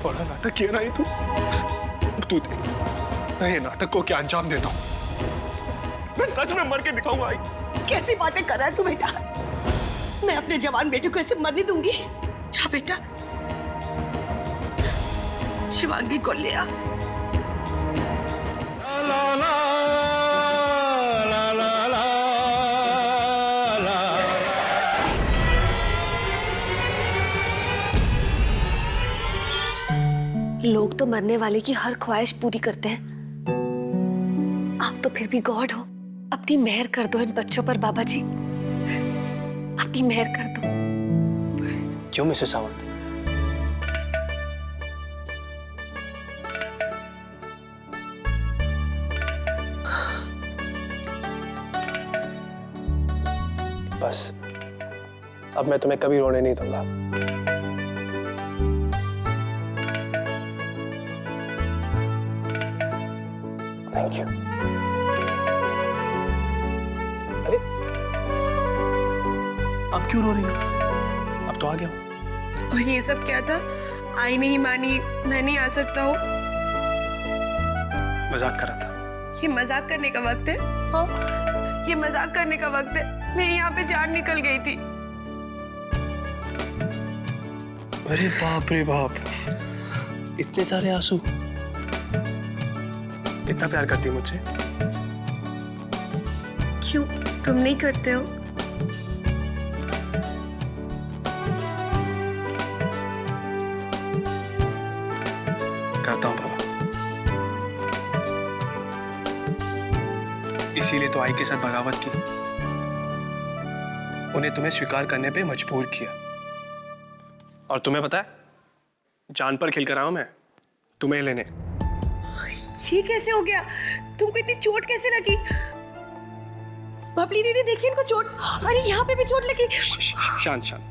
बड़ा नाटक किया ना ये तू। अब तू देख मैं ये नाटक को क्या अंजाम देता हूँ। मैं सच में मर के दिखाऊंगा। आई कैसी बातें कर रहा है तू बेटा? मैं अपने जवान बेटे को ऐसे मरने दूंगी? जा बेटा शिवांगी को ले आ। लोग तो मरने वाले की हर ख्वाहिश पूरी करते हैं, आप तो फिर भी गॉड हो। अपनी मेहर कर दो इन बच्चों पर बाबा जी, अपनी मेहर कर दो। क्यों मिसेस सावंत? बस अब मैं तुम्हें कभी रोने नहीं दूंगा। Thank you. अरे अब क्यों रो रही हो? अब तो आ गया। और ये सब क्या था? आई नहीं मानी, मैं नहीं आ सकता हूँ। मजाक कर रहा था। ये मजाक करने का वक्त है? हाँ, ये मजाक करने का वक्त है। मेरी यहाँ पे जान निकल गई थी। अरे बाप रे बाप, इतने सारे आंसू। इतना प्यार करती है मुझसे? क्यों, तुम नहीं करते हो? करता हूं बाबा। इसीलिए तो आई के साथ बगावत की, उन्हें तुम्हें स्वीकार करने पे मजबूर किया। और तुम्हें पता है, जान पर खेल कर आया हूं मैं तुम्हें लेने। ये कैसे हो गया? तुमको इतनी चोट कैसे लगी? बबली दीदी देखिए इनको चोट। अरे यहाँ पे भी चोट लगी। शांत शांत,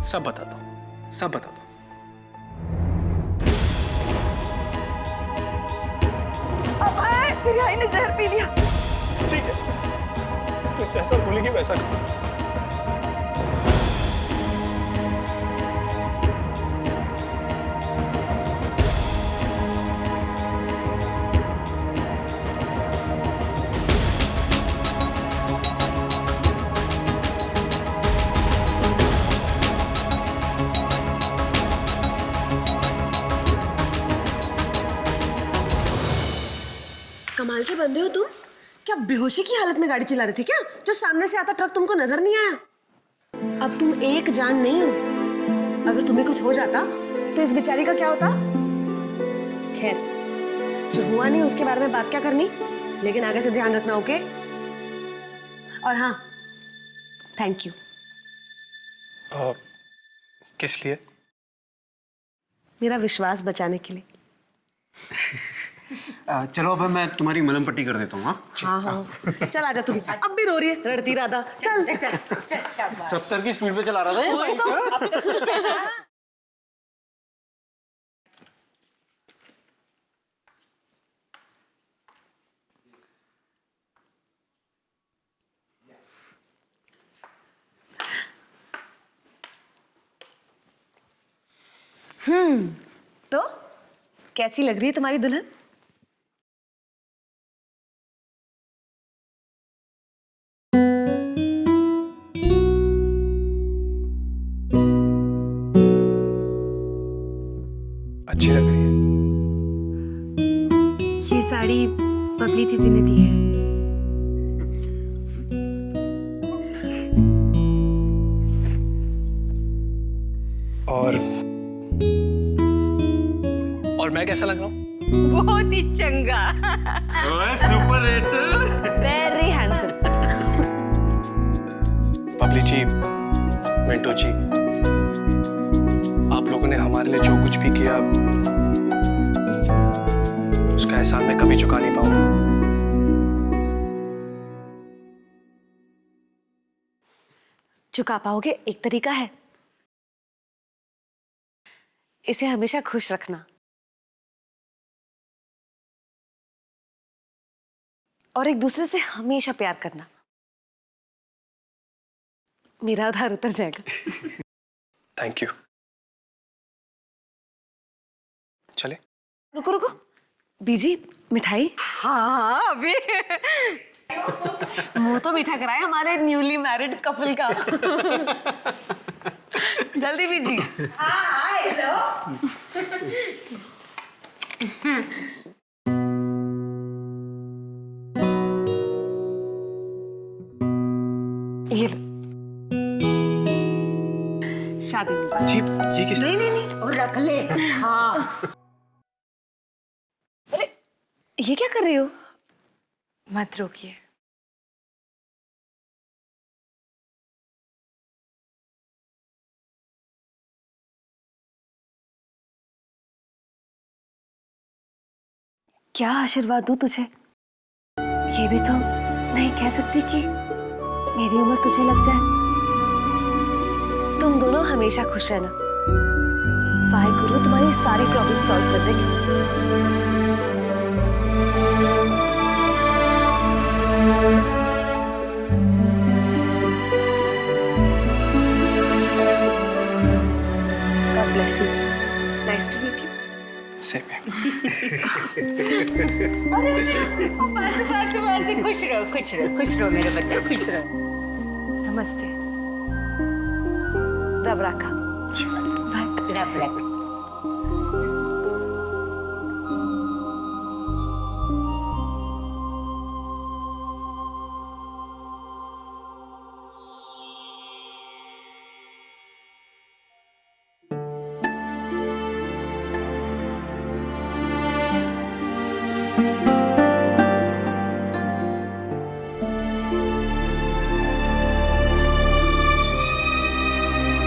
सब बताता हूँ, सब बताता हूँ। तेरी आई ने जहर पी लिया। ठीक है, तू जैसा बोलेगी वैसा कर। कमाल के बंदे हो तुम। क्या बेहोशी की हालत में गाड़ी चला रहे थे क्या, जो सामने से आता ट्रक तुमको नजर नहीं आया? अब तुम एक जान नहीं हो, अगर तुम्हें कुछ हो जाता तो इस बेचारी का क्या होता? खैर, जो हुआ नहीं उसके बारे में बात क्या करनी, लेकिन आगे से ध्यान रखना, ओके? और हाँ, थैंक यू। किस लिए? मेरा विश्वास बचाने के लिए। चलो अब मैं तुम्हारी मलहम पट्टी कर देता हूँ। हाँ हाँ, चल आजा तू भी। अब भी रो रही है लड़ती राधा। चल चल चल। 70 की स्पीड पे चला रहा था ये। तो कैसी लग रही है तुम्हारी दुल्हन? अच्छी लग रही है। ये साड़ी बबली दीदी ने दी है। और मैं कैसा लग रहा हूँ? बहुत ही चंगा। Super hit. Very handsome. Babli ji, Mintu ji, आप लोगों ने हमारे लिए जो कुछ भी किया उसका एहसान मैं कभी चुका नहीं पाऊंगा। चुका पाओगे? एक तरीका है, इसे हमेशा खुश रखना और एक दूसरे से हमेशा प्यार करना। मेरा उधार उतर जाएगा। Thank you. चले? रुको रुको, बीजी मिठाई। हाँ अभी मुंह तो मीठा कराए हमारे न्यूली मैरिड कपल का। जल्दी बीजी। हाँ हेलो। ये लो। शादी मुबारक। जी ये किस? नहीं नहीं नहीं, और रख ले। हाँ ये क्या कर रही हो? मत रोकिए। क्या आशीर्वाद दूं तुझे? ये भी तो नहीं कह सकती कि मेरी उम्र तुझे लग जाए। तुम दोनों हमेशा खुश रहना। वाहेगुरु तुम्हारी सारी प्रॉब्लम सॉल्व कर देगी। God bless you. Nice to meet you. Same here. पास खुश रहो मेरे बच्चे, खुश रहो। नमस्ते। रब राखा। रब रख।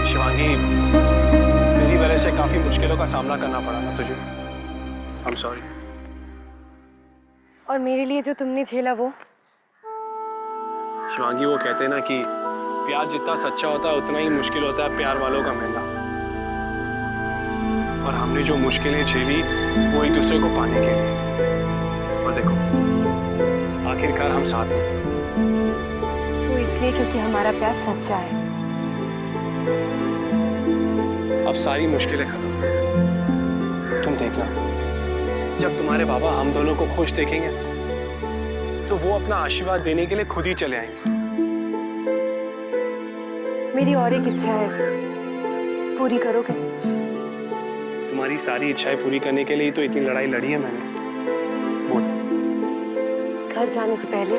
शिवांगी, मेरी वजह से काफी मुश्किलों का सामना करना पड़ा ना तुझे। I'm sorry. और मेरे लिए जो तुमने झेला वो? शिवांगी, वो कहते हैं ना कि प्यार जितना सच्चा होता है उतना ही मुश्किल होता है प्यार वालों का मिलना। और हमने जो मुश्किलें झेली वो एक दूसरे को पाने के लिए। और देखो, आखिरकार हम साथ हैं। वो इसलिए क्योंकि हमारा प्यार सच्चा है। अब सारी मुश्किलें खत्म। तुम देखना, जब तुम्हारे बाबा हम दोनों को खुश देखेंगे तो वो अपना आशीर्वाद देने के लिए खुद ही चले आएंगे। मेरी और एक इच्छा है, पूरी करोगे? तुम्हारी सारी इच्छाएं पूरी करने के लिए तो इतनी लड़ाई लड़ी है मैंने। बोल। घर जाने से पहले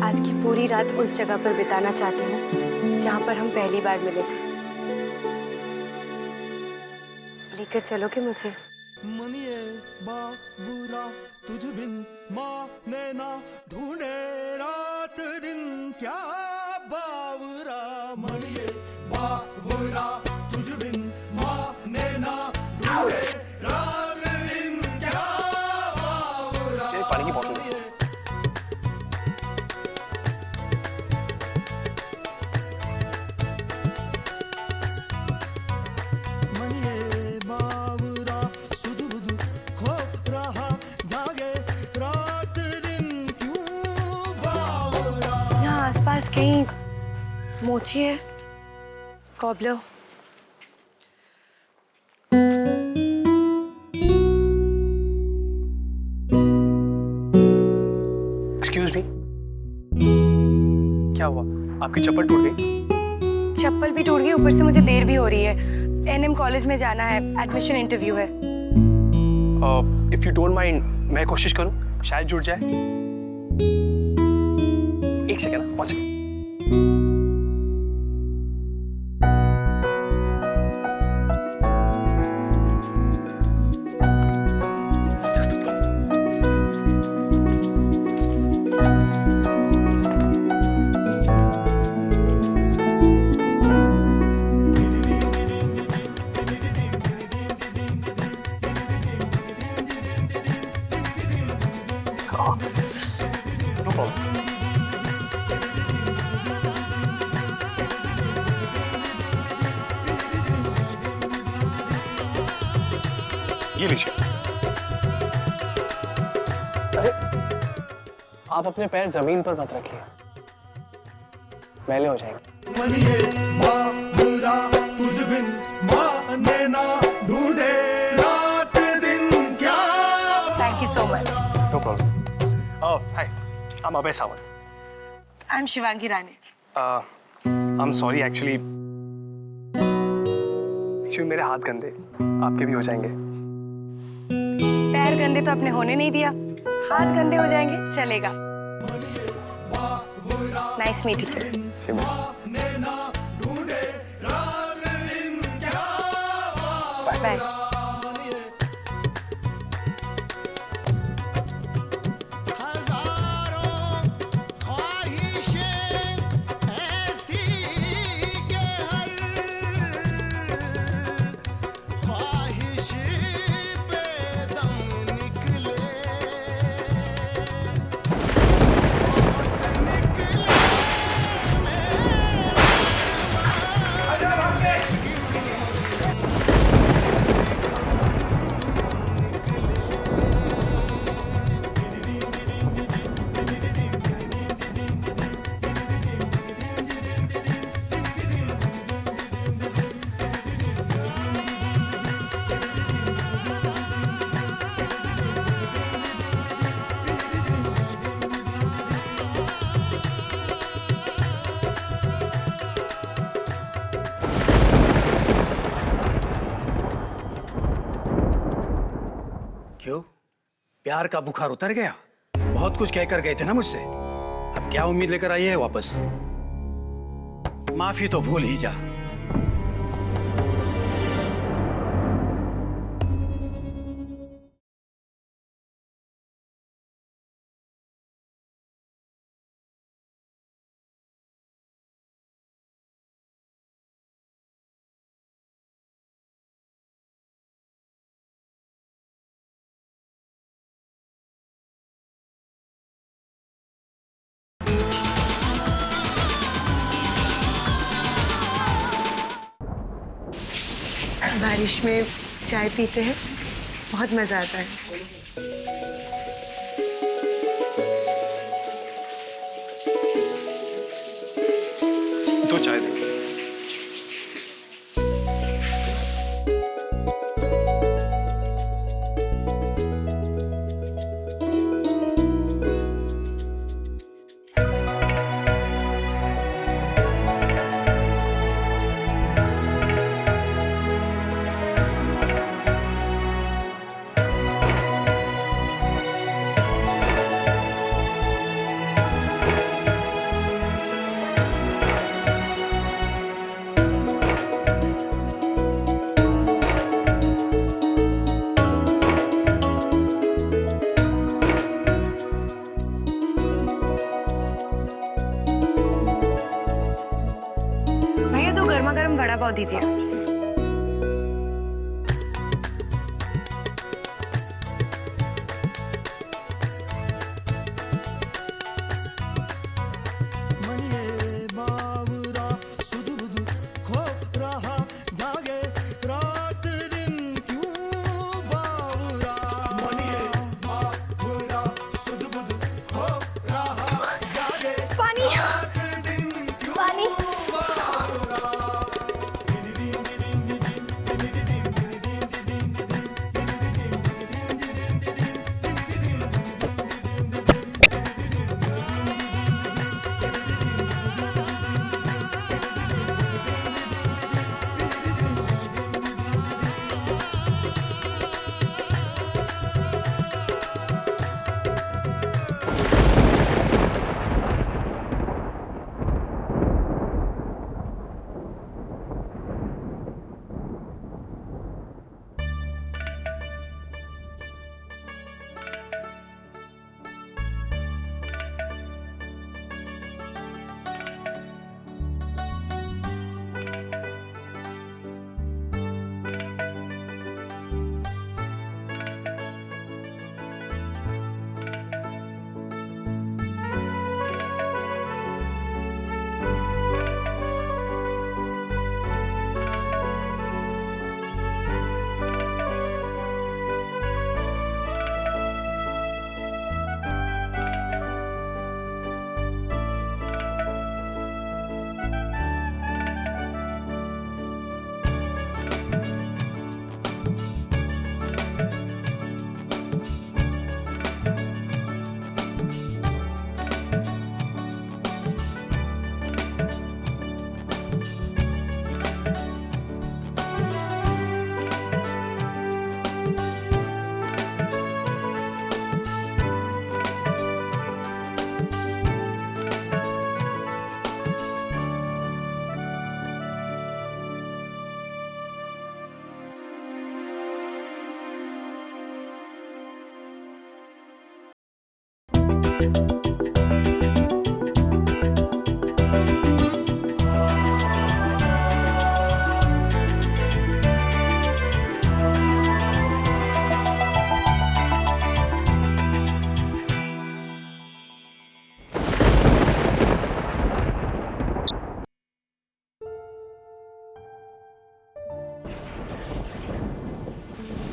आज की पूरी रात उस जगह पर बिताना चाहती हूँ जहाँ पर हम पहली बार मिले थे। लेकर चलोगे मुझे? मनिए बाबूरा तुझ बिन माने ना ढूंढे रात दिन क्या बावरा। मनिए बाबूरा तुझ बिन माने ना ढूंढे रात दिन क्या बावरा। ये पानी की बोतल। आसपास कहीं मोची है? कॉबलो। एक्सक्यूज मी, क्या हुआ? आपकी चप्पल टूट गई? चप्पल भी टूट गई, ऊपर से मुझे देर भी हो रही है। एनएम कॉलेज में जाना है, एडमिशन इंटरव्यू है। इफ यू डोंट माइंड, मैं कोशिश करूं, शायद जुड़ जाए। एक सेकेंड, 1 सेकेंड। No problem. ये लीजिए। अरे, आप अपने पैर जमीन पर मत रखिए, मैले हो जाएंगे। मनिए बाबूरा तुझ बिन माने ना ढूंढे रात दिन problem. Oh hi, I am Abhay Sawant. I am Shivangi Rane. I am sorry actually मेरे हाथ गंदे, आपके भी हो जाएंगे। पैर गंदे तो आपने होने नहीं दिया, हाथ गंदे हो जाएंगे चलेगा। Nice meeting you. बाय। क्यों? प्यार का बुखार उतर गया? बहुत कुछ कहकर गए थे ना मुझसे। अब क्या उम्मीद लेकर आई है वापस? माफी तो भूल ही जा। बारिश में चाय पीते हैं, बहुत मजा आता है। दो चाय देंगे। गरम वड़ा पाव दीजिए। मनिये बावरा सुध बुध खो रहा जागे रात दिन क्यों बावरा। मनिये बावरा सुध बुध खो रहा जागे पानी रात दिन क्यों पानी बावरा।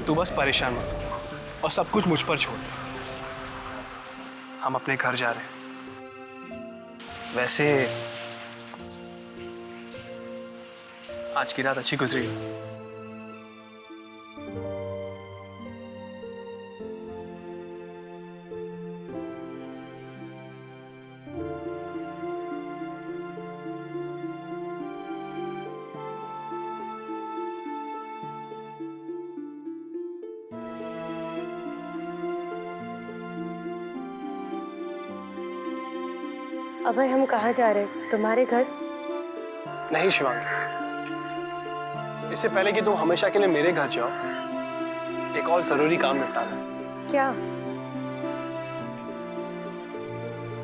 तू बस परेशान मत हो और सब कुछ मुझ पर छोड़ दे। हम अपने घर जा रहे हैं। वैसे आज की रात अच्छी गुजरी। अभय, हम कहाँ जा रहे हैं? तुम्हारे घर? नहीं शिवांगी, इससे पहले कि तुम हमेशा के लिए मेरे घर जाओ, एक और जरूरी काम निपटाना है। क्या?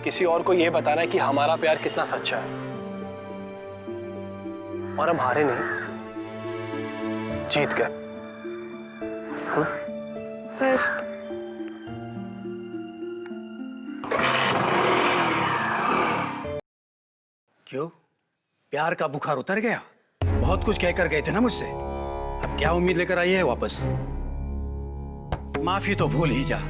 किसी और को यह बताना है कि हमारा प्यार कितना सच्चा है और हम हारे नहीं, जीत गए। पर क्यों? प्यार का बुखार उतर गया? बहुत कुछ कहकर गए थे ना मुझसे। अब क्या उम्मीद लेकर आई है वापस? माफी तो भूल ही जा।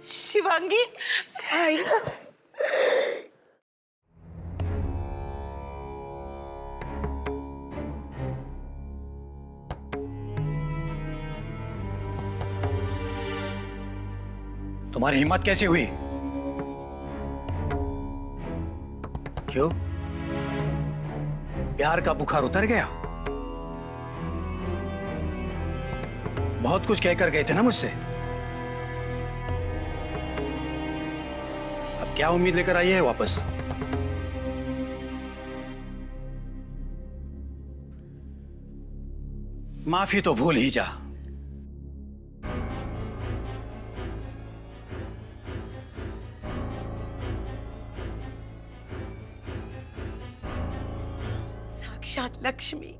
शिवांगी, आई। तुम्हारी हिम्मत कैसे हुई? क्यों? प्यार का बुखार उतर गया? बहुत कुछ कहकर गए थे ना मुझसे। अब क्या उम्मीद लेकर आई है वापस? माफी तो भूल ही जा। साक्षात लक्ष्मी।